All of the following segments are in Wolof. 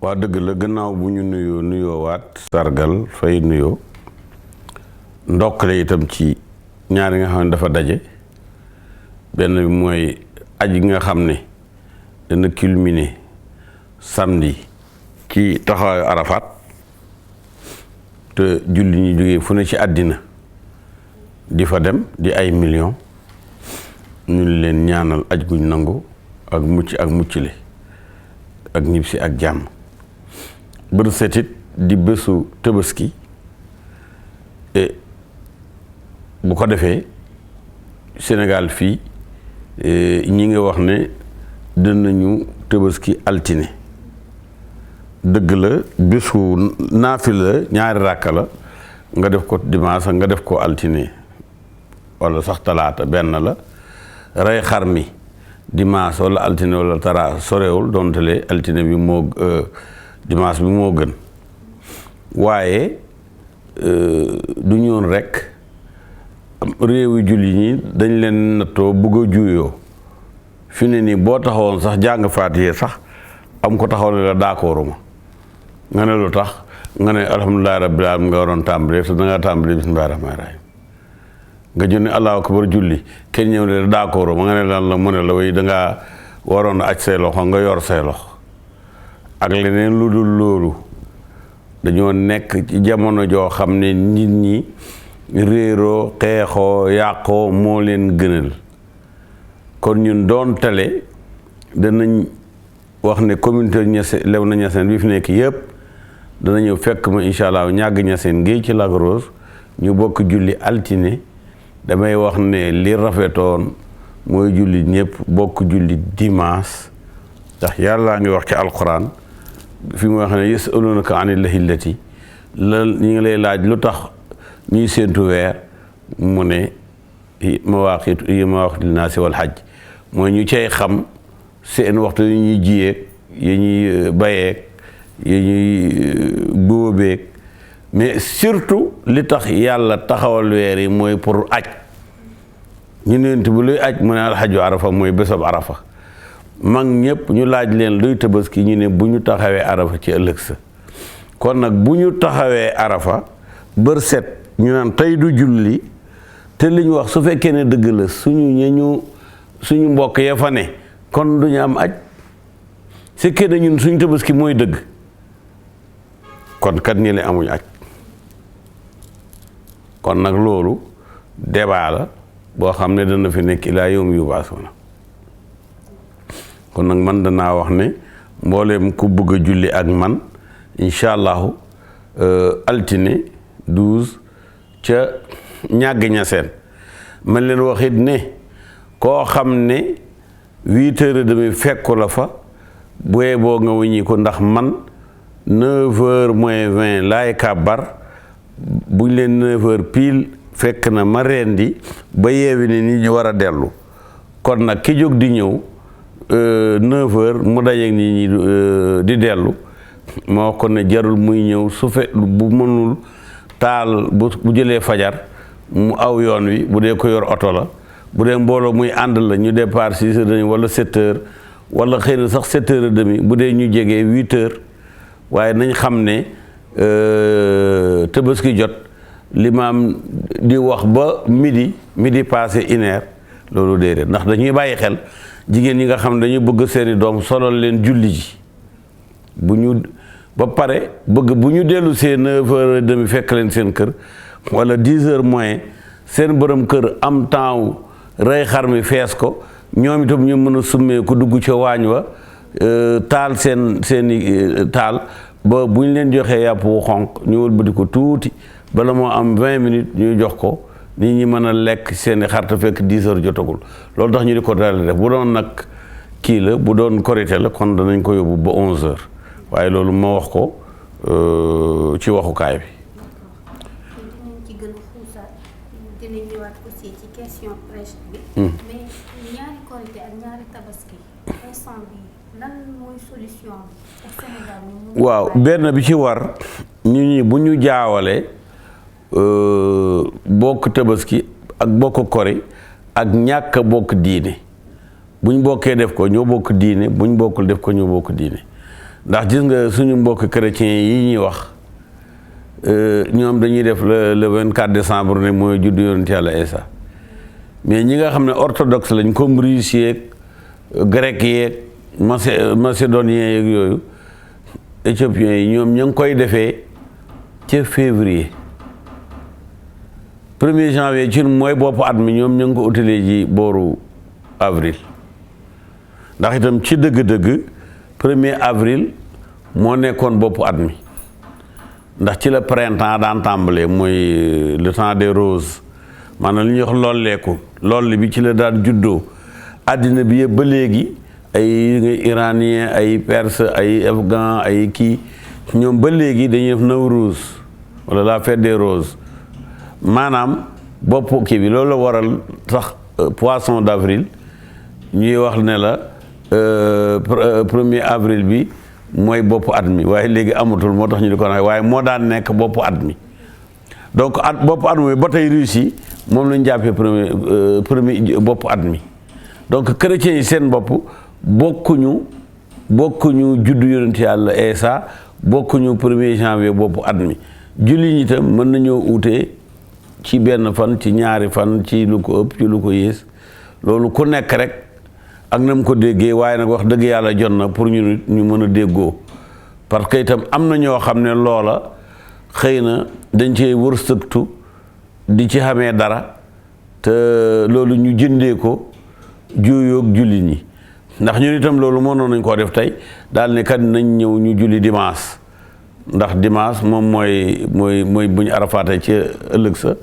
waa dëgg la gannaaw bu ñu nuyoo waat sargal fay nuyoo ndokkale itam ci ñaari nga xam ne dafa daje benn bi mooy aji nga xam ne dana culminer samedi ci taxawaayu Arafat te julli ñu jógee fu ne ci àddina di fa dem di ay millions ñu leen ñaanal aj guñ nangu ak mucc ak muccile ak ñibbisi ak jàmm bët setit di bésu Tabaski bu ko defee Sénégal fii ñi nga wax ne dinañu Tabaski altine dëgg la bésu naafila ñaari ràkka la nga def ko dimanche nga def ko altine wala sax talaata benn la rey xar mi dimanche wala altine wala tara sorewul doontale altine bi moo dimanche bi moo gën waaye du ñoon rekk réewi julli ñi dañ leen nattoo bëgg a juuyoo fi ne nii boo taxawoon sax jàng Faatiha sax am ko taxaw ne la d'accorduma nga ne lu tax nga ne alhamdulillahi rabbil alamin nga waroon tàmbalee te dangaa tàmbalee bismillahi rahmaani rahim nga jënd allahu akbar julli kenn ñëw ne la d'accorduma nga ne lan la mu ne la way dangaa waroon aj say loxo nga yor say loxo ak leneen lu dul loolu dañoo nekk ci jamono joo xam ne nit ñi réeroo xeexoo yàqoo moo leen gënal kon ñun doon tale danañ wax ne communauté Léona Niassène bi fi nekk yëpp dana ñëw fekk ma incha allah ñàgg Niassène géej ci Lac Rose ñu bokk julli altine damay wax ne li rafetoon mooy julli ñëpp bokk julli dimanche ndax yàlla ngi wax ci alquran fi mu wax ne yasalunaka anil ahillati la ñi ngi lay laaj lu tax ñuy séentu weer mu ne mawaaqiitu linnaasi wal hajj mooy ñu cay xam seen waxtu yi ñuy jiyeeg yi ñuy bayeeg yi ñuy góobeeg mais surtout li tax yàlla taxawal weer yi mooy pour aj ñu neent bu luy aj mu ne alxaju arafa mooy bésab arafa mag ñëpp ñu laaj leen luy Tabaski ñu ne bu ñu taxawee arafa ci ëllëg sa kon nag bu ñu taxawee arafa bër set ñu naan tey du julli te li ñu wax su fekkee ne dëgg la suñu mbokk ya fa ne kon duñu am aj fekkee ne ñun suñu Tabaski mooy dëgg kon kat ñi le amuñ aj kon nag loolu débat la boo xam ne dana fi nekk ilaa yawmi yubaasuuna kon nag man danaa wax ne mbooleem ku bëgg a julli ak man incha allahu altine 12 ca ñàgg Niassène man leen waxit ne koo xam ne 8h30 fekku la fa booyee boo nga wëññi ko ndax man 9h moins 20 laay kàbbar buñ leen 9h pile fekk na ma rendi ba yeewi ne nit ñi war a dellu kon nag ki jóg di ñëw 9h mu dajeeg nit ñi di dellu moo ko ne jarul muy ñëw su fe bu mënul taal bu jëlee fajar mu aw yoon wi bu dee ko yor oto la bu dee mbooloo muy ànd la ñu départ 6h30 wala 7h wala xëy na sax 7h30 bu dee ñu jegee 8h waaye nañ xam ne Tabaski jot limaam di wax ba midi passé 1h loolu déedéet ndax dañuy bàyyi xel jigéen ñi nga xam ne dañuy bëgg seeni doom solal leen julli ji bu ñu ba pare bëgg bu ñu dellu see 9h30 fekk leen seen kër wala 10h moins seen borom kër am temps rey xar mi fees ko ñoom itam ñu mën a summee ku dugg ca waañ wa taal seeni taal ba bu ñu leen joxee yàpp wu xonq ñu wëlbati ko tuuti bala moo am 20 minutes ñu jox ko nit ñi mën a lekk seeni xar te fekk 10h jotagul loolu tax ñu di ko daal def bu doon nag kii la bu doon korité la kon danañ ko yóbbu ba 11h waaye loolu ma wax ko ci waxukaay bi. dinañ ci gën a xuusaat dinañ ñëwaat aussi ci question prêche bi. mais ñaari korité ak ñaari Tabaski instant bi lan mooy solution pour Sénégal ñu. waaw benn bi ci war ñu bu ñu jaawale bokk Tabaski ak bokk kori ak ñàkk bokk diine buñ bokkee def ko ñoo bokk diine buñ bokkul def ko ñoo bokk diine ndax gis nga suñu mbokk chrétien yi ñuy wax ñoom dañuy def le 24 décembre ne mooy juddu yonent yàlla Isa mais ñi nga xam ne orthodoxe lañ comme russe yeeg grec yeeg macédonien yeeg yooyu éthiopiens yi ñoom ña ngi koy defee ca février 1er janvier ci mooy bopp at mi ñoom ña ngi ko utalee ji booru avril ndax itam ci dëgg-dëgg 1er avril moo nekkoon boppu at mi ndax ci la printemps daan tàmbalee mooy le temps des roses maanaam li ñuy wax lolleeku lool bi ci la daan juddoo àddina bi yëpp ba léegi ay iranien ay perse ay afghan ay kii ñoom ba léegi dañuy def Nowruz wala la fête des roses maanaam bopp kii bi loolu la waral sax poisson d'avril ñuy wax ne la 1er avril bi mooy boppu at mi waaye léegi amatul moo tax ñu di ko wax waaye moo daan nekk boppu at mi donc boppu at mi ba tey Russie moom lañu jàppee premier boppu at mi donc chrétiens yi seen bopp bokkuñu juddu yonent yàlla Isa bokkuñu 1er janvier boppu at mi julli ñi itam mën nañoo utee ci benn fan ci ñaari fan ci lu ko ëpp ci lu ko yées loolu ku nekk rek ak na mu ko déggee waaye nag wax dëgg yàlla jot na pour ñu mën a déggoo parce que itam am na ñoo xam ne loola xëy na dañ cee wërsëgtu di ci xamee dara te loolu ñu jëndee ko juuyoog julli ñi ndax ñun itam loolu mënoon nañ koo def tey daal ne kat nañ ñëw ñu julli dimanche ndax dimanche moom mooy bu ñu arafaate ci ëllëg sa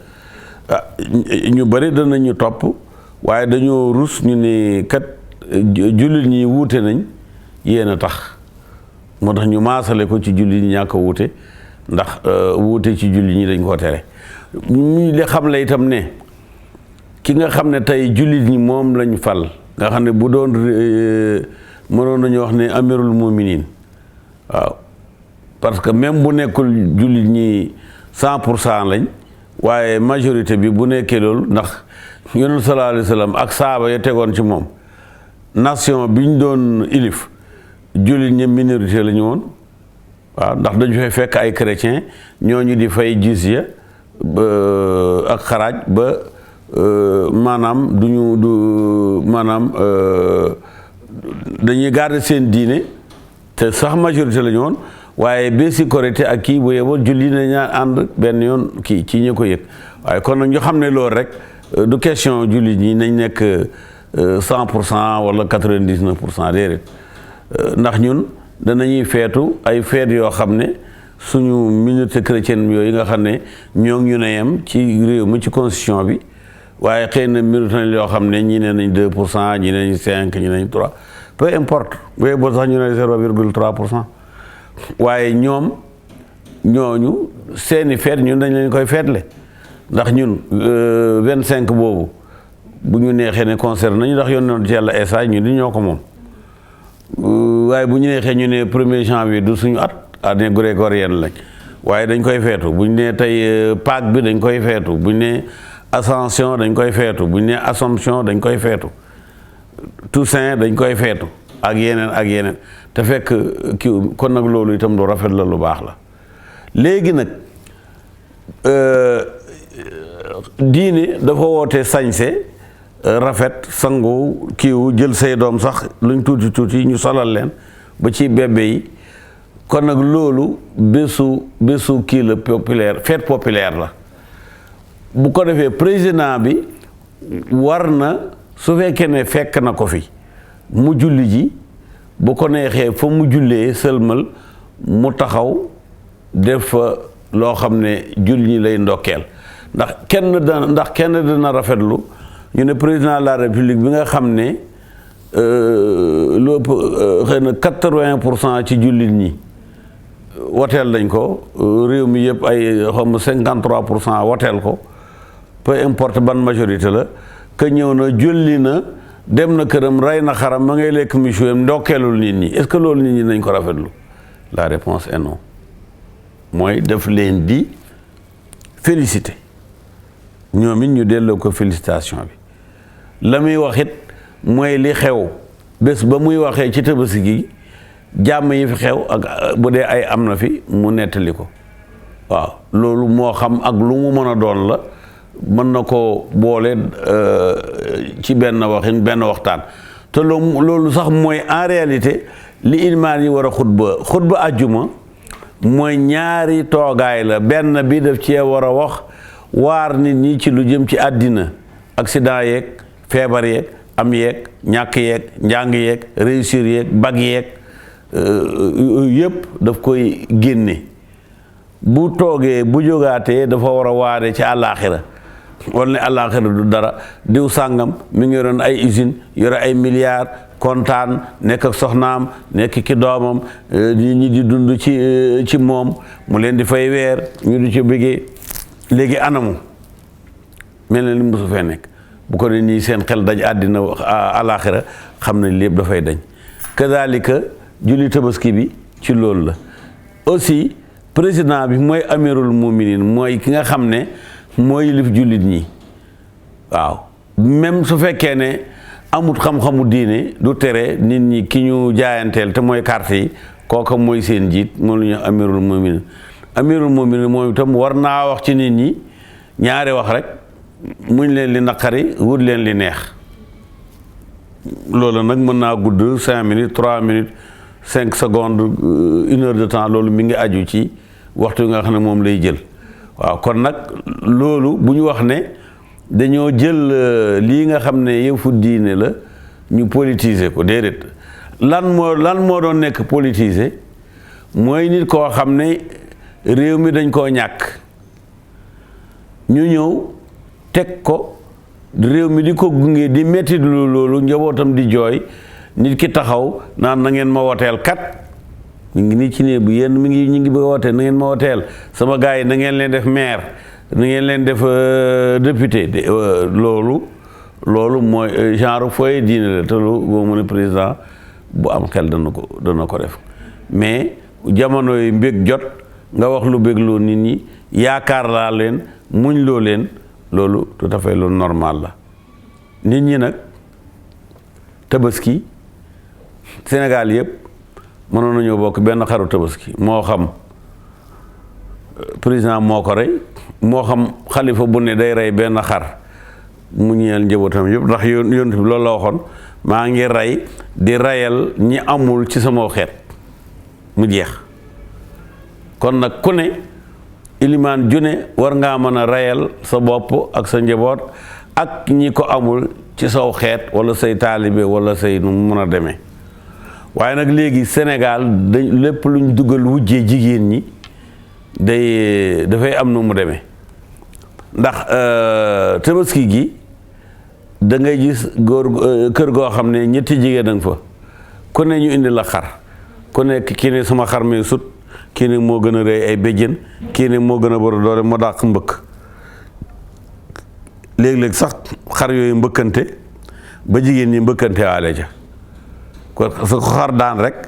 ñu bari danañu topp waaye dañoo rus ñu ne kat jullit ñi wuute nañ yéen a tax moo tax ñu maasale ko ci jullit ñi ñàkk a wuute ndax wuute ci jullit ñi dañ koo tere ñu li xam la itam ne ki nga xam ne tey jullit ñi moom lañ fal nga xam ne bu doon mënoon nañu wax ne amirul muminin waaw parce que même bu nekkul jullit ñi 100% lañ waaye majorité bi bu nekkee loolu ndax yonent sallallahu alayhi wa sallam ak saaba ya tegoon ci moom nation bi ñu doon ilif jullit ñi minorité la ñu woon waaw ndax dañu fay fekk ay chrétien ñooñu di fay jizya ak xaraaj ba maanaam maanaam dañuy garder seen diine te sax majorité la ñu woon waaye bési korité ak kii bu yeboo julli na ñaar ànd benn yoon kii ci ñi ko yëg waaye kon nag ñu xam ne loolu rek du question julli ñi nañ nekk 100% wala 99% déedéet ndax ñun danañuy feetu ay feet yoo xam ne suñu minorité chrétienne yooyu nga xam ne ñoo ngi ñu ne yem ci réew mi ci constitution bi waaye xëy na minorité yoo xam ne ñi ne nañ 2% ñi ne nañ 5 ñi ne nañ 3 peu importe booy boo sax ñu ne 0,3%. waaye ñoom ñooñu seeni feet ñun dañ leen koy feetle ndax ñun 25 boobu bu ñu neexee ne concerne nañu ndax yonent yàlla Isa ñu di ñoo ko moom waaye bu ñu neexee ñu ne 1er janvier du suñu année grégorienne lañ waaye dañ koy feetu bu ñu nee tey Pâques bi dañ koy feetu bu ñu nee Ascension dañ koy feetu bu ñu nee Assomption dañ koy feetu Toussaint dañ koy feetu ak yeneen te fekk kii kon nag loolu itam lu rafet la lu baax la léegi nag diine dafa woote sañse rafet sangu kiiwu jël say doom sax luñ tuuti ñu solal leen ba ci bébé yi kon nag loolu bésu kii la populaire fête populaire la bu ko defee président bi war na su fekkee ne fekk na ko fi mu julli ji bu ko neexee fa mu jullee sëlmal mu taxaw def fa loo xam ne julli ñi lay ndokkeel ndax kenn dana rafetlu ñu ne président de la république bi nga xam ne lu ëpp xëy na 80% ci jullit ñi woteel lañ ko réew mi yëpp ay xam 53% woteel ko peu importe ban majorité la que ñëw na julli na dem na këram rey na xaram ma ngay lekk michuem ndokkeelul nit ñi est-ce que loolu nit ñi nañ ko rafetlu la réponse est non mooy def leen di félicité ñoom it ñu delloo ko félicitation bi la muy wax it mooy li xew bés ba muy waxee ci Tabaski gi jàmm yi fi xew ak bu dee ay am na fi mu nettali ko waaw loolu moo xam ak lu mu mën a doon la mën na ko boole ci benn waxtaan te loolu sax mooy en réalité li ilimaan yi war a xutba àjjuma mooy ñaari toogaay la benn bi daf cee war a wax waar nit ñi ci lu jëm ci àddina accident yeeg feebar yeeg am yeeg ñàkk yeeg njàng yeeg réussir yeeg bag yeeg yëpp daf koy génne bu toogee bu jógaatee dafa war a waare ci àllaaxira wala ne àllaaxira du dara diw sàngam mi ngi yoroon ay usine yore ay milliards kontaan nekk ak soxnaam nekk ki doomam nit ñi di dund ci moom mu leen di fay weer ñu du ci bëggee léegi anamu mel na li mosu fee nekk bu ko ne nii seen xel daj àddina àllaaxira xam nañ lépp dafay dañ kazalika julli tabaski bi ci loolu la aussi président bi mooy amirul muminin mooy ki nga xam ne mooy yilif jullit ñi waaw même su fekkee ne amut xam-xamu diine du tere nit ñi ki ñu jaayanteel te mooy carte yi kooka mooy seen jiit moom la ñu amirul muminin moom itam war naa wax ci nit ñi ñaari wax rek muñ leen li naqari wut leen li neex loolu nag mën naa gudd 5 minutes 3 minutes 5 secondes 1 heure de temps loolu mi ngi aju ci waxtu yi nga xam ne moom lay jël waaw kon nag loolu bu ñu wax ne dañoo jël lii nga xam ne yëfu diine la ñu politiser ko déedéet lan moo doon nekk politiser mooy nit koo xam ne réew mi dañ koo ñàkk ñu ñëw teg ko réew mi di ko gunge di metti loolu njabootam di jooy nit ki taxaw naan na ngeen ma woteel kat mi ngi nii ci ne bu yéen ñu ngi bëgg a wootee na ngeen ma woteel sama gars yi na ngeen leen def maire na ngeen leen def député loolu mooy genre foyer diine la te lu boo mu ne président bu am xel dana ko def mais jamono yi mbég jot nga wax lu bégloo nit ñi yaakaar laa leen muñ loo leen loolu tout à fait lu normal la nit ñi nag tabaski Sénégal yëpp mënoon nañoo bokk benn xaru tabaski moo xam président moo ko rey moo xam xalifa bu ne day rey benn xar mu ñeel njabootam yëpp ndax yonent bi loolu la waxoon maa ngi rey di reyal ñi amul ci sama xeet mu jeex kon nag ku ne ilimaan june war ngaa mën a reyal sa bopp ak sa njaboot ak ñi ko amul ci saw xeet wala say taalibe wala say nu mu mën a demee waaye nag léegi Sénégal lépp luñ dugal wujjee jigéen ñi dafay am nu mu demee ndax tabaski gi da ngay gis kër goo xam ne ñetti jigéen a nga fa ku ne ñu indi la xar ku nekk kii ne sama xar mi sut kii ne moo gën a rëy ay béjjën kii ne moo gën a bari doole moo dàq mbëkk léeg-léeg sax xar yooyu mbëkkante ba jigéen ñi mbëkkante waale ja kon su ko xar daan rek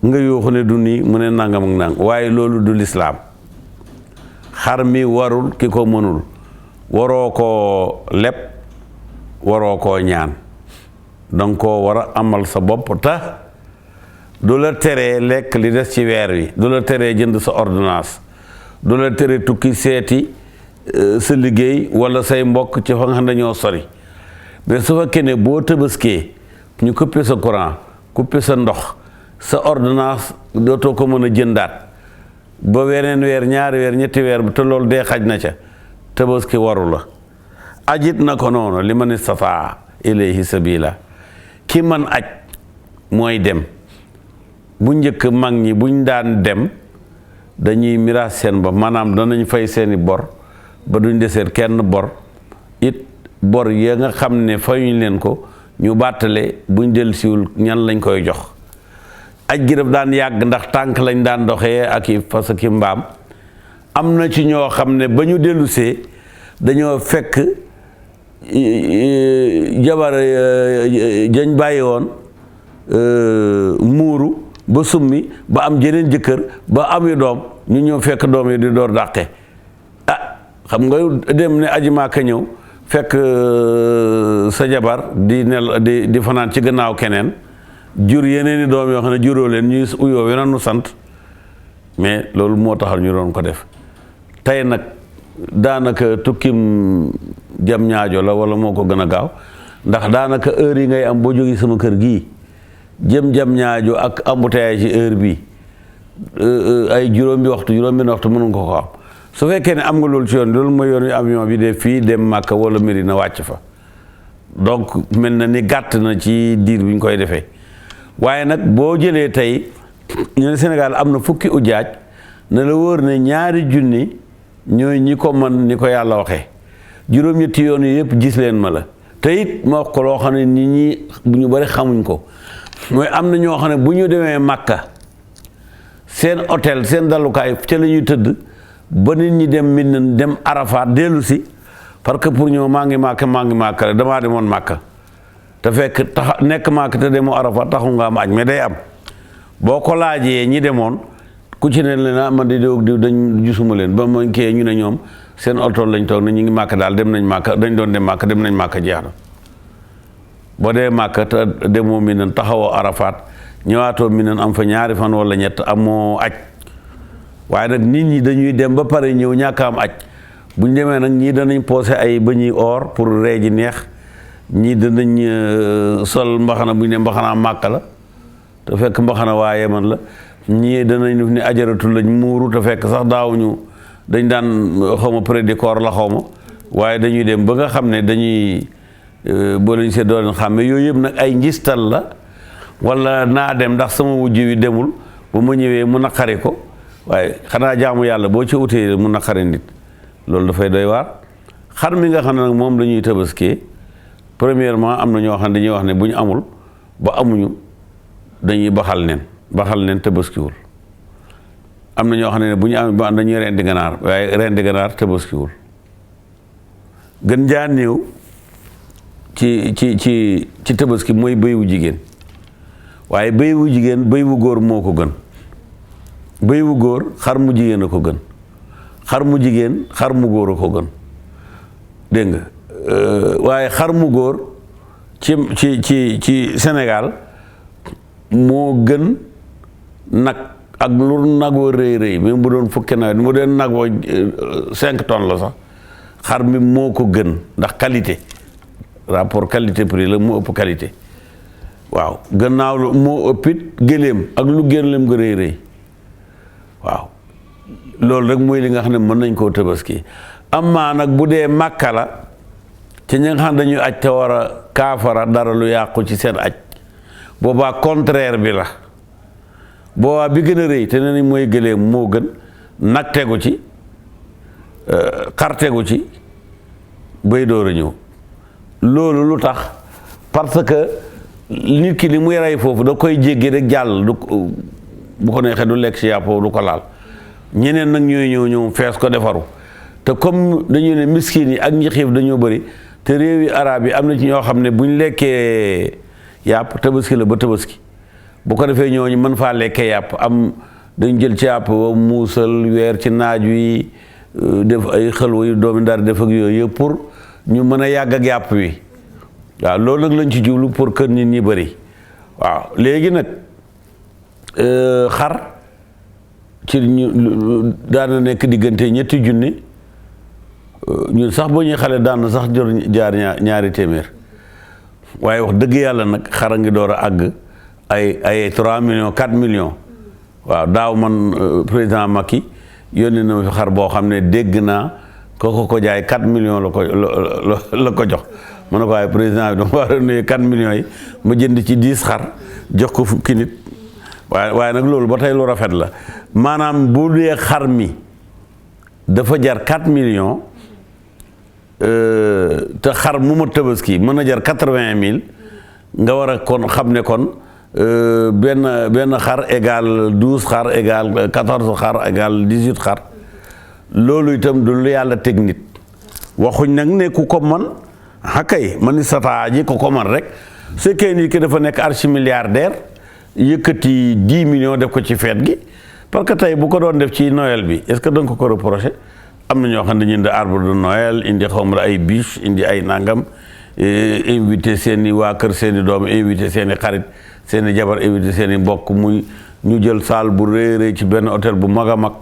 nga yooxu ne du nii mu ne nangam ak nang waaye loolu du lislaam xar mi warul ki ko mënul waroo koo leb waroo koo ñaan danga koo war a amal sa bopp ta du la teree lekk li des ci weer wi du la teree jënd sa ordonnance du la teree tukki seeti sa liggéey wala say mbokk ci fa nga xam ne dañoo sori mais su fekkee ne boo tëbaskee ñu coupé sa courant coupé sa ndox sa ordonnance dootoo ko mën a jëndaat ba weneen weer ñaari weer ñetti weer te loolu dee xaj na ca tabaski waru la ajit na ko noonu li man istata ilayhi sabila ki man aj mooy dem bu njëkk mag ñi buñ daan dem dañuy miraas seen ba maanaam danañ fay seeni bor ba duñ deseet kenn bor it bor ya nga xam ne fayuñ leen ko ñu bàttale buñ del siwul ñan lañ koy jox aj gi daf daan yàgg ndax tànk lañ daan doxee ak i fas ak i mbaam am na ci ñoo xam ne ba ñu dellusee dañoo fekk jabar jañ bàyyi woon muuru ba summi ba am jeneen jëkkër ba ami doom ñu ñëw fekk doom yi di door dàqe xam nga dem ne aji Maaka ñëw fekk sa jabar di fanaan ci gannaaw keneen jur yeneen i doom yoo xam ne juróo leen ñuy uyoo weneen nu sant mais loolu moo taxal ñu doon ko def tey nag daanaka tukkim jam ñaajo la wala moo ko gën a gaaw ndax daanaka heure yi ngay am boo jógee sama kër gii jam ñaajo ak embouteillage ci heure bi ay juróomi waxtu mënu nga ko am su fekkee ne am nga loolu ci yoon loolu mooy yoon avion bi de fii dem Màkka wala Medina wàcc fa donc mel na ni gàtt na ci diir bi ñu koy defee waaye nag boo jëlee tey ñu ne Sénégal am na fukki ujaaj na la wóor ne 2 junni ñooy ñi ko man ni ko yàlla waxee juróom-ñetti yoon yi yëpp gis leen ma la te it ma wax ko loo xam ne nit ñi bu ñu bari xamuñ ko mooy am na ñoo xam ne bu ñu demee Màkka seen hôtel seen dalukaay ca la ñuy tëdd ba nit ñi dem Mina dem Arafat dellu si parce que pour ñoo maa ngi Màkka rek damaa demoon Màkka te fekk nekk Màkka te demoo Arafat taxul nga am aj mais day am boo ko laajee ñi demoon ku ci ne leen man di dañ gisuma leen ba ma kii ñu ne ñoom seen oto lañ toog ne ñu ngi Màkka daal dem nañ Màkka dañ doon dem Màkka dem nañ Màkka jeex na boo dee Màkka te demoo Mina taxawoo Arafat ñëwaatoo Mina am fa 2 fan wala 3 amoo aj waaye nag nit ñi dañuy dem ba pare ñëw ñàkk am aj bu ñu demee nag ñii danañ poosé ay ba ñuy or pour ree ji neex ñii danañ sol mbaxana bu ñu ne mbaxanaa Màkka la te fekk mbaxana waa Yemen la ñii danañ def ni ajaratu lañ muuru te fekk sax daawuñu dañ daan xawma près du corps la xawma waaye dañuy dem ba nga xam ne dañuy boo leen see doo leen xàmme yooyu yëpp nag ay njistal la wala naa dem ndax sama wujj wi demul ba ma ñëwee mu naqari ko waaye xanaa jaamu yàlla boo ci utee mu naqari nit loolu dafay doy waar xar mi nga xam ne nag moom la ñuy tabaskee premièrement am na ñoo xam ne dañuy wax ne bu ñu amul ba amuñu dañuy baxal nen tabaskiwul am na ñoo xam ne bu ñu am dañuy rendi ganaar waaye rendi ganaar tabaskiwul gën jaa néew ci tabaski mooy bëy wu jigéen waaye bëy wu jigéen bëy wu góor moo ko gën bëy wu góor xar mu jigéen a ko gën xar mu jigéen xar mu góor a ko gën dégg nga waaye xar mu góor ci Sénégal moo gën nag ak lu nag wa rëy rëy même bu doon fukki nawet mu doon nag wa 5 tonnes la sax xar mi moo ko gën ndax qualité rapport qualité prix la moo ëpp qualité waaw gannaaw lu moo ëppit gëléem ak lu gëléem nga rëy rëy waaw loolu rek mooy li nga xam ne mën nañ koo tabaski amaa nag bu dee Màkka la ci ñi nga xam dañuy aj te war a kaafara dara lu yàqu ci seen aj boobaa contraire bi la boobaa bi gën a rëy te ne ni mooy gëléem moo gën nag tegu ci xar tegu ci bay door a ñëw loolu lu tax parce que nit ki li muy rey foofu da koy jéggi rek jàll du bu ko neexee du lekk ci yàpp du ko laal ñeneen nag ñooy ñëw fees ko defaru te comme dañu ne miskin yi ak ñi xiif dañoo bëri te réew yi arab yi am na ci ñoo xam ne buñ lekkee yàpp tabaski la ba tabaski bu ko defee ñooñu mën faa lekkee yàpp am dañ jël ci yàpp ba muusal weer ci naaj wi def ay xelwa yu doomi ndar def ak yooyu yëpp pour ñu mën a yàgg ak yàpp wi waaw loolu nag lañ ci jublu pour kër nit ñi bëri waaw léegi nag xar ci ñu daana nekk diggante 2 junni ñun sax boo ñuy xale daan sax jor jaar ñaari téeméer waaye wax dëgg yàlla nag xar a ngi door a àgg ay 3 millions 4 millions waaw daaw man président Macky yónni na fi xar boo xam ne dégg naa ko jaay 4 millions la ko jox ma ne ko waaye président bi dama war a nuyu 4 millions yi ma jënd ci 10 xar jox ko fukki nit waaye nag loolu ba tey lu rafet la maanaam bu dee xar mi dafa jar 4 millions te xar mu ma tabaski mën a jar 80 000 nga war a kon xam ne kon benn xar égal 12 xar égal 14 xar égal 18 xar loolu itam du lu yàlla teg nit waxuñ nag ne ku ko man xakay man sataa ji ku ko man rek su fekkee nit ki dafa nekk archimilliardaire yëkkati 10 millions def ko ci feet gi parce que tey bu ko doon def ci Noël bi est-ce que danga ko reproché am na ñoo xam ne dañuy indi arbre de Noël indi xawma ay bûche indi ay nangam invité seeni waa kër seeni doom invité seeni xarit seeni jabar invité seeni mbokk muy ñu jël salle bu rëy ci benn hôtel bu mag a mag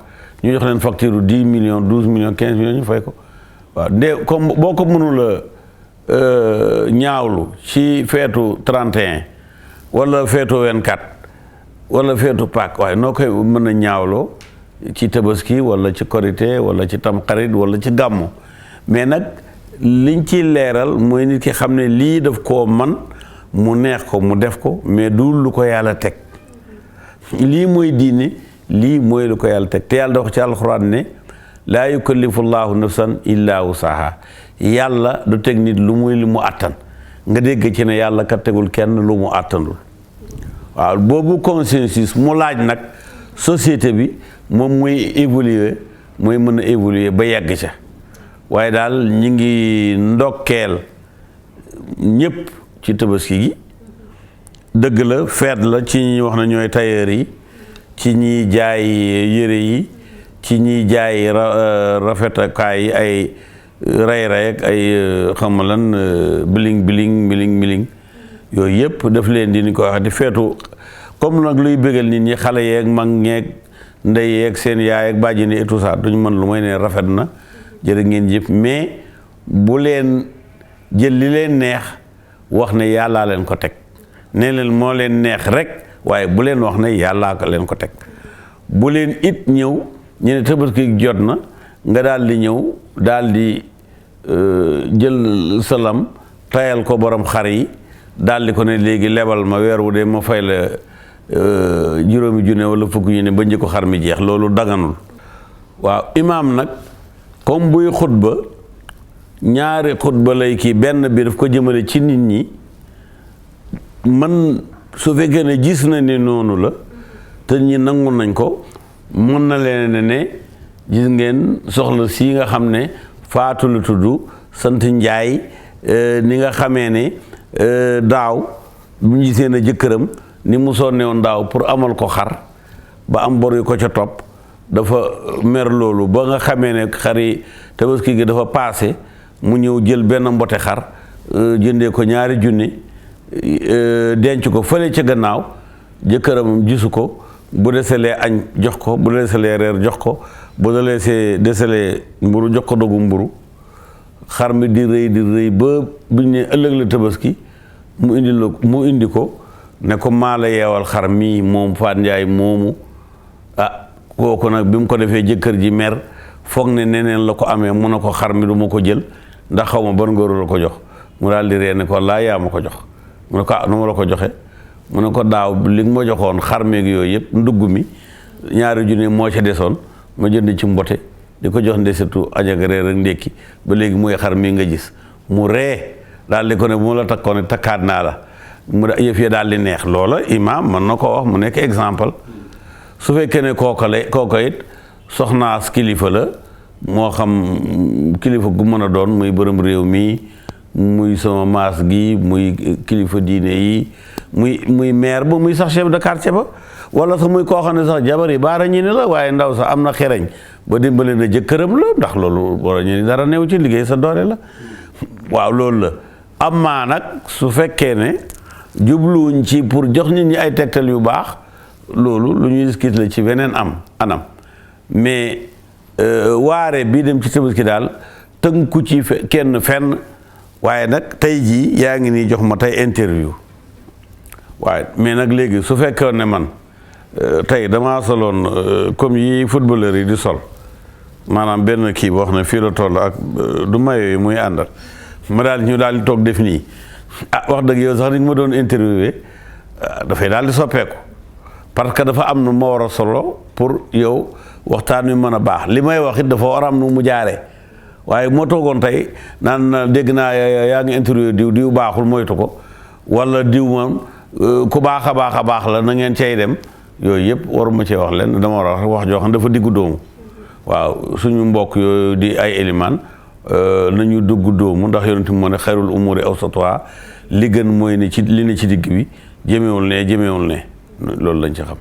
ñu jox leen facture 10 millions 12 millions 15 millions ñu fay ko waaw comme boo ko mënula ñaawlu ci feetu 31 wala feetu 24 wala feetu Pâques waaye noo koy mën a ñaawloo ci tabaski wala ci korité wala ci tamxarit wala ci gàmmu mais nag liñ ci leeral mooy nit ki xam ne lii daf koo man mu neex ko mu def ko mais du lu ko yàlla teg lii mooy diine lii mooy lu ko yàlla teg te yàlla da wax ci alxuraan ne laa yukallifu llaahu nafsan illaa wusaha yàlla du teg nit lu muy li mu àttan nga dégg ci ne yàlla kat tegul kenn lu mu àttanul waaw boobu consensus mu laaj nag société bi moom muy évoluer mooy mën a évoluer ba yegg ca waaye daal ñi ngi ndokkeel ñépp ci tabaski gi dëgg la feet la ci ñi wax na ñooy tailleur yi ci ñiy jaay yére yi ci ñiy jaay rafetakaay yi ay ray ak ay xam lan biling yooyu yëpp daf leen di ni ko wax di feetu comme nag luy bégal nit ñi xale yeeg mag ñeeg ndey yeeg seen yaay ak bàjjen et tout ça duñ mën lu may ne rafet na jërë ngeen jëf mais bu leen jël li leen neex wax ne yàllaa leen ko teg ne leen moo leen neex rek waaye bu leen wax ne yàllaa ko leen ko teg bu leen it ñëw ñu ne tabaski jot na nga daal di ñëw daal di jël salam tayal ko borom xar yi daal di ko ne léegi lebal ma weer wu dee ma fay la juróomi junne wala fukki junne ba njëkko xar mi jeex loolu daganul waaw imaam nag comme buy xutba ñaari xutba lay kii benn bi daf ko jëmale ci nit ñi man su fekkee ne gis na ni noonu la te ñi nangu nañ ko mën na leen ne gis ngeen soxla si nga xam ne Faatu la tudd sant Njaay ni nga xamee ne daaw bu ñu gisee na jëkkëram ni mu sonne woon daaw pour amal ko xar ba am bor yu ko ca topp dafa mer loolu ba nga xamee ne xari tabaski gi dafa paase mu ñëw jël benn mbote xar jëndee ko ñaari junni denc ko fële ca gannaaw jëkkëram gisu ko bu desalee añ jox ko bu desalee reer jox ko bu desalee mburu jox ko dogu mburu xar mi di rëy ba buñ ne ëllëg la tabaski mu indi ko ne ko maa la yeewal xar mii moom Faat Njaay moomu kooku nag bi mu ko defee jëkkër ji mer foog ne neneen la ko amee mu ne ko xar mi du ma ko jël ndax xaw ma ban ngóoru la ko jox mu daal di ree ne ko laa yaa ma ko jox mu ne ko nu ma la ko joxe mu ne ko daaw li nga ma joxoon xar meeg yooyu yëpp ndugg mi ñaari junne moo ca desoon ma jënd ci mbote di ko jox ndesetu añ ak reer ak ndékki ba léegi muy xar mi nga gis mu ree daal di ko ne bu ma la takkoon ne takkaat naa la mu yëf ya daal di neex loola imaam mën na ko wax mu nekk exemple su fekkee ne kooka it soxnaas kilifa la moo xam kilifa gu mën a doon muy bërëm réew mi muy sama maas gi muy kilifa diine yi muy maire ba muy sax chef de quartier ba wala sax muy koo xam ne sax jabar yi baara ñi ne la waaye ndaw sax am na xereñ ba dimbale na jëkkëram la ndax loolu war a ñu ni dara new ci liggéey sa doole la waaw loolu la amaa nag su fekkee ne jubluwuñ ci pour jox nit ñi ay tegtal yu baax loolu lu ñuy gis la ci beneen anam mais waare bii dem ci tabaski daal tënku ci kenn fenn waaye nag tey jii yaa ngi nii jox ma tey interview waaye mais nag léegi su fekkoon ne man tey damaa soloon comme yi footballeur yi di sol maanaam benn kii boo xam ne fii la toll ak du mayo yi muy àndal ma daal ñu daal di toog def nii wax dëgg yow sax ni ma doon interviewé dafay daal di soppeeku parce que dafa am nu ma war a solo pour yow waxtaan wi mën a baax li may wax it dafa war a am nu mu jaaree waaye moo toogoon tey naan dégg naa yaa ngi interview diw baaxul moytu ko wala diw moom ku baax a baax la na ngeen cay dem yooyu yëpp waruma cee wax leen dama war a wax joo xam dafa diggu doomu waaw suñu mbokk yooyu di ay élimaan nañu dugg doomu ndax yonent moo ne xayrul umuri awsatuha li gën mooy ne ci li ne ci digg bi jëmewul ne loolu lañ ci xam